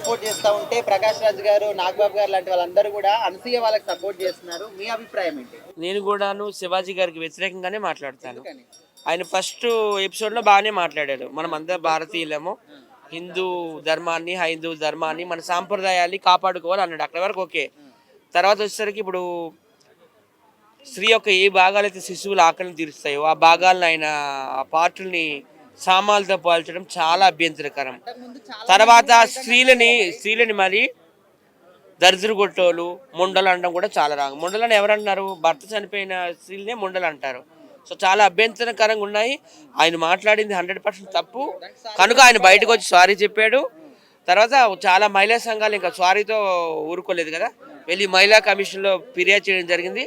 Support చేస్తూ ఉంటే ప్రకాష్ రాజ్ గారు, నాగబాబు గారు లాంటి వాళ్ళందరూ కూడా అనసూయ వాళ్ళకి సపోర్ట్ చేస్తున్నారు. మీ అభిప్రాయం ఏంటి? నేను కూడాను శివాజీ గారికి వ్యతిరేకంగానే మాట్లాడతాను. ఎందుకని? ఆయన ఫస్ట్ ఎపిసోడ్లో బాగానే మాట్లాడారు. మనం అందరం భారతీయులము, హిందూ ధర్మాన్ని, హైందూ ధర్మాన్ని, మన సాంప్రదాయాన్ని కాపాడుకోవాలి అన్నాడు. అక్కడ వరకు ఓకే. తర్వాత వచ్చేసరికి ఇప్పుడు స్త్రీ యొక్క ఏ భాగాలైతే శిశువుల ఆకలిని తీరుస్తాయో ఆ భాగాలను ఆయన ఆ పార్టుల్ని సామాన్లతో పోల్చడం చాలా అభ్యంతరకరం. తర్వాత స్త్రీలని మరి దరిద్ర కొట్టోలు ముండలు అనడం కూడా చాలా రాంగ్. ముండలని ఎవరన్నారు? భర్త చనిపోయిన స్త్రీలనే ముండలు అంటారు. సో చాలా అభ్యంతరకరంగా ఉన్నాయి. ఆయన మాట్లాడింది 100% తప్పు కనుక ఆయన బయటకు వచ్చి సారీ చెప్పాడు. తర్వాత చాలా మహిళా సంఘాలు ఇంకా సారీతో ఊరుకోలేదు కదా, వెళ్ళి మహిళా కమిషన్లో ఫిర్యాదు చేయడం జరిగింది.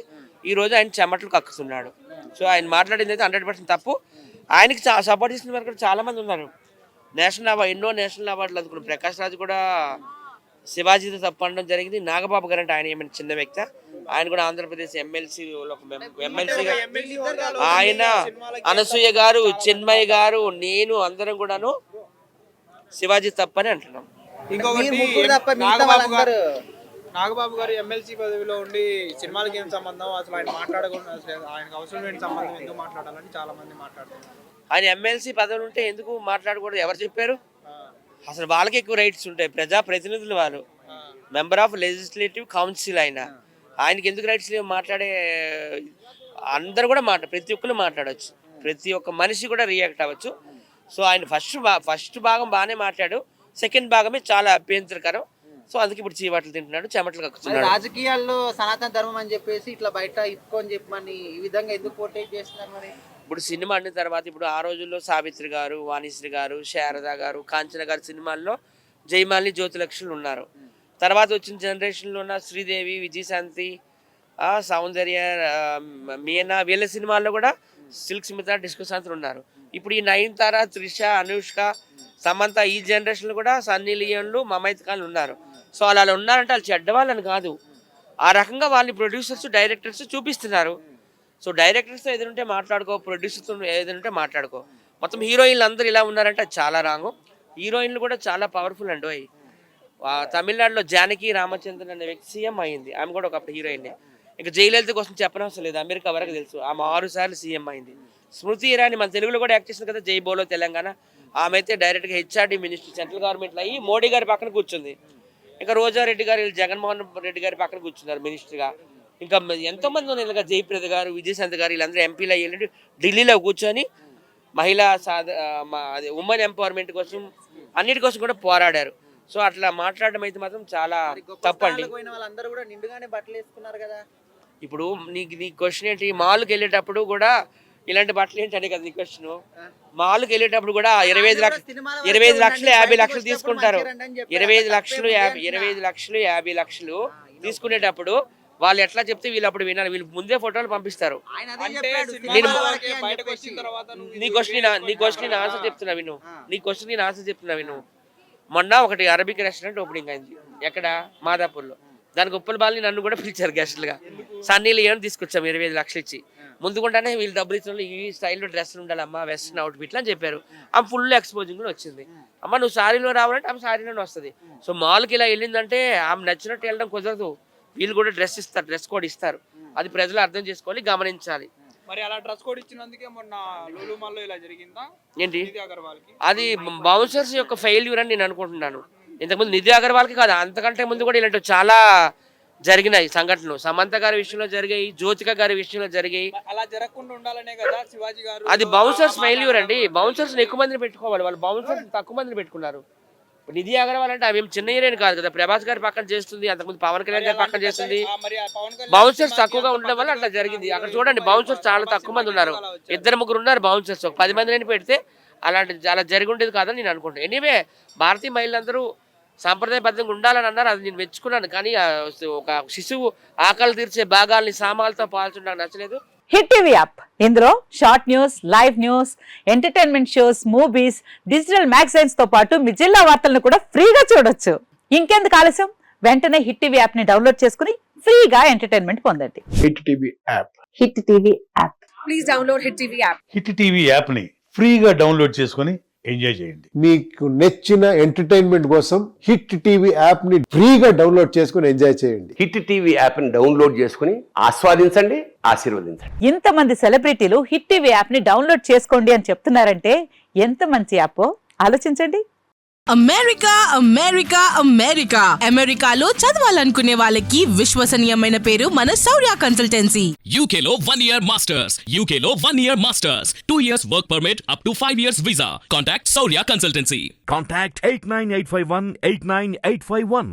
ఈరోజు ఆయన చెమటలు కక్కుతున్నాడు. సో ఆయన మాట్లాడింది అయితే 100% తప్పు. ఆయనకి సపోర్ట్ చేసిన వారు కూడా చాలామంది ఉన్నారు. ఎన్నో నేషనల్ అవార్డులు అందుకున్న ప్రకాష్ రాజ్ కూడా శివాజీతో తప్పు అనడం జరిగింది. నాగబాబు గారు అంటే ఆయన ఏమైనా చిన్న వ్యక్తి? ఆయన కూడా ఆంధ్రప్రదేశ్ ఎమ్మెల్సీగా ఆయన, అనసూయ గారు, చిన్మయ్య గారు, నేను అందరం కూడాను శివాజీ తప్పని అంటున్నాం. నాగబాబు గారు ఎమ్మెల్సీ పదవిలో ఉండి సినిమాలకి ఏం సంబంధం, అసలు ఆయన మాట్లాడకుండా ఆయనకు అవసరం లేని సంబంధం ఎందుకు మాట్లాడాలని చాలా మంది మాట్లాడుతున్నారు. ఆయన ఎమ్మెల్సీ పదవులు ఉంటే ఎందుకు మాట్లాడకూడదు? ఎవరు చెప్పారు? అసలు వాళ్ళకి ఎక్కువ రైట్స్ ఉంటాయి. ప్రజాప్రతినిధులు వాళ్ళు, మెంబర్ ఆఫ్ లెజిస్లేటివ్ కౌన్సిల్ ఆయనకి ఎందుకు రైట్స్ లేవు? మాట్లాడే అందరూ కూడా ప్రతి ఒక్కరు మాట్లాడవచ్చు, ప్రతి ఒక్క మనిషి కూడా రియాక్ట్ అవ్వచ్చు. సో ఆయన ఫస్ట్ భాగం బాగానే మాట్లాడు, సెకండ్ భాగమే చాలా అభ్యంతరకరం. సో అందుకే ఇప్పుడు చీవాట్లు తింటున్నాడు, చెమటలు కక్కుతున్నాడు. రాజకీయాల్లో సనాతన ధర్మం అని చెప్పేసి ఇట్లా బయట ఇప్పుకొని చెప్పమని ఈ విధంగా ఎందుకు పోర్ట్రేట్ చేస్తున్నారు? మరి ఇప్పుడు సినిమా అన్న తర్వాత ఇప్పుడు ఆ రోజుల్లో సావిత్రి గారు, వాణిశ్రీ గారు, శారద గారు, కాంచన గారు సినిమాల్లో జయమాలిని, జ్యోతిలక్ష్మి ఉన్నారు. తర్వాత వచ్చిన జనరేషన్లో ఉన్న శ్రీదేవి, విజయశాంతి, సౌందర్య, మీనా, వీళ్ళ సినిమాల్లో కూడా సిల్క్ స్మిత, డిస్కో శాంతి ఉన్నారు. ఇప్పుడు ఈ నయనతార, త్రిష, అనుష్క, సమంత ఈ జనరేషన్లో కూడా సన్నీ లియోన్లు, మమైత్ ఖాన్ ఉన్నారు. సో అలా ఉన్నారంటే వాళ్ళు చెడ్డవాళ్ళని కాదు, ఆ రకంగా వాళ్ళని ప్రొడ్యూసర్స్, డైరెక్టర్స్ చూపిస్తున్నారు. సో డైరెక్టర్స్తో ఏదంటే మాట్లాడుకో, ప్రొడ్యూసర్స్తో ఏదంటే మాట్లాడుకో. మొత్తం హీరోయిన్లు అందరూ ఇలా ఉన్నారంటే అది చాలా రాంగు. హీరోయిన్లు కూడా చాలా పవర్ఫుల్ అండి. తమిళనాడులో జానకి రామచంద్రన్ అనే వ్యక్తి సీఎం అయింది. ఆమె కూడా ఒకప్పుడు హీరోయిన్. ఇక జయలలిత కోసం చెప్పనవసరం లేదు, అమెరికా వరకు తెలుసు. ఆమె 6 సార్లు సీఎం అయింది. స్మృతి ఇరానీ మన తెలుగులో కూడా యాక్ట్ చేసింది కదా, జై బోలో తెలంగాణ. ఆమె అయితే డైరెక్ట్గా హెచ్ఆర్డీ మినిస్టర్ సెంట్రల్ గవర్నమెంట్లో అయ్యి మోడీ గారి పక్కన కూర్చుంది. ఇంకా రోజారెడ్డి గారు, జగన్మోహన్ రెడ్డి గారి పక్కన కూర్చున్నారు మినిస్టర్గా. ఇంకా ఎంతోమంది ఉన్నారు ఇలాగ, జయప్రద గారు, విజయశాంతి గారు, వీళ్ళందరూ ఎంపీలు అయ్యి ఢిల్లీలో కూర్చొని మహిళా ఉమెన్ ఎంపవర్మెంట్ కోసం అన్నిటి కోసం కూడా పోరాడారు. సో అట్లా మాట్లాడడం అయితే మాత్రం చాలా తప్పండి. ఇప్పుడు నీ క్వశ్చన్ ఏంటి? మాల్కి వెళ్ళేటప్పుడు కూడా ఇలాంటి బట్టలు ఏంటనే కదా నీ క్వశ్చన్. మాల్కి వెళ్ళేటప్పుడు కూడా 25 లక్షలు 50 లక్షలు తీసుకుంటారు. 25 లక్షలు 50 లక్షలు తీసుకునేటప్పుడు వాళ్ళు ఎట్లా చెప్తే వీళ్ళు అప్పుడు వినాలి. వీళ్ళు ముందే ఫోటోలు పంపిస్తారు. నీ క్వశ్చన్ ఆన్సర్ చెప్తున్నా విను. మొన్న ఒకటి అరబిక్ రెస్టారెంట్ ఓపెనింగ్ అయింది. ఎక్కడ? మాదాపూర్లో. దానికి ఉప్పల బాలని నన్ను కూడా పిలిచారు గెస్టులుగా. సన్నీ లియోన్ తీసుకొచ్చాము 25 లక్షలు ఇచ్చి. ముందుకుండానే వీళ్ళు డబ్బులు ఇచ్చిన ఈ స్టైల్లో డ్రెస్సులు ఉండాలమ్మా, వెస్ట్రన్ అవుట్ఫిట్లు అని చెప్పారు. ఆమె ఫుల్ ఎక్స్పోజింగ్ కూడా వచ్చింది. అమ్మ నువ్వు సారీలో రావాలంటే ఆమె సారీలోనే వస్తుంది. సో మాల్కి ఇలా వెళ్ళిందంటే ఆమె నచ్చినట్టు వెళ్ళడం కుదరదు. వీళ్ళు కూడా డ్రెస్ కోడ్ ఇస్తారు. అది ప్రజలు అర్థం చేసుకోవాలి, గమనించాలి. మరి అలా డ్రెస్ కోడ్ ఇచ్చినందుకే మొన్న లూలు మాల్లో ఇలా జరిగిందా ఏంటి? అది బౌన్సర్స్ యొక్క ఫెయిల్యూర్ అని నేను అనుకుంటున్నాను. ఇంతకుముందు నిధి అగర్వాల్కి కాదు, అంతకంటే ముందు కూడా ఇలాంటివి చాలా జరిగినాయి సంఘటనలు. సమంత గారి విషయంలో జరిగాయి, జ్యోతిక గారి విషయంలో జరిగాయి. అలా జరగకుండా ఉండాలనే కదా శివాజీ గారు. అది బౌన్సర్స్ ఫెయిల్యూర్ అండి. బౌన్సర్స్ ఎక్కువ మందిని పెట్టుకోవాలి, వాళ్ళు బౌన్సర్స్ తక్కువ మందిని పెట్టుకున్నారు. నిధి అగర్వాల్ అంటే ఆమె చిన్న హీరోయిన్ కాదు కదా, ప్రభాస్ గారి పక్కన చేస్తుంది, అంతకుముందు పవన్ కళ్యాణ్ గారి పక్కన చేస్తుంది. బౌన్సర్స్ తక్కువగా ఉండడం వల్ల అట్లా జరిగింది. అక్కడ చూడండి, బౌన్సర్స్ చాలా తక్కువ మంది ఉన్నారు, 2-3 ఉన్నారు బౌన్సర్స్. ఒక 10 మందిని పెడితే అలాంటిది చాలా జరిగి ఉండేది కాదని నేను అనుకుంటాను. ఎనీవే, భారతీయ మహిళలందరూ సాంప్రదాయబద్ధంగా ఉండాలని అన్నారు, అది నేను మెచ్చుకున్నాను. కానీ ఒక శిశువు ఆకలి తీర్చే భాగాల్ని సామాన్లతో పాల్చడం నాకు నచ్చలేదు. హిట్ టీవీ యాప్, ఇందులో short news, live news, entertainment shows, movies, digital magazines తో పాటు మీ జిల్లా వార్తలను కూడా ఫ్రీగా చూడొచ్చు. ఇంకెందుకు ఆలస్యం? వెంటనే హిట్ టీవీ యాప్ ని డౌన్లోడ్ చేసుకుని ఫ్రీగా ఎంటర్టైన్మెంట్ పొందండి. Hit TV app. Hit TV app. Please download hit TV app. Hit TV app ని ఫ్రీగా డౌన్లోడ్ చేసుకుని ఎంజాయ్ చేయండి. మీకు నచ్చిన ఎంటర్టైన్మెంట్ కోసం హిట్ టీవీ యాప్ ని ఫ్రీగా డౌన్లోడ్ చేసుకుని ఎంజాయ్ చేయండి. హిట్ టీవీ యాప్ని డౌన్లోడ్ చేసుకుని ఆస్వాదించండి, ఆశీర్వదించండి. ఇంతమంది సెలబ్రిటీలు హిట్ టీవీ యాప్ ని డౌన్లోడ్ చేసుకోండి అని చెప్తున్నారంటే ఎంత మంచి యాప్ ఆలోచించండి. అమెరికా అమెరికా అమెరికా అమెరికాలో చదవాలనుకునే వాళ్ళకి విశ్వసనీయమైన పేరు మన శౌర్య కన్సల్టెన్సీ. UK లో 1 year masters. UK లో 1 year masters. 2 years work permit up to 5 years visa. Contact Saurya Consultancy. Contact 89851 89851.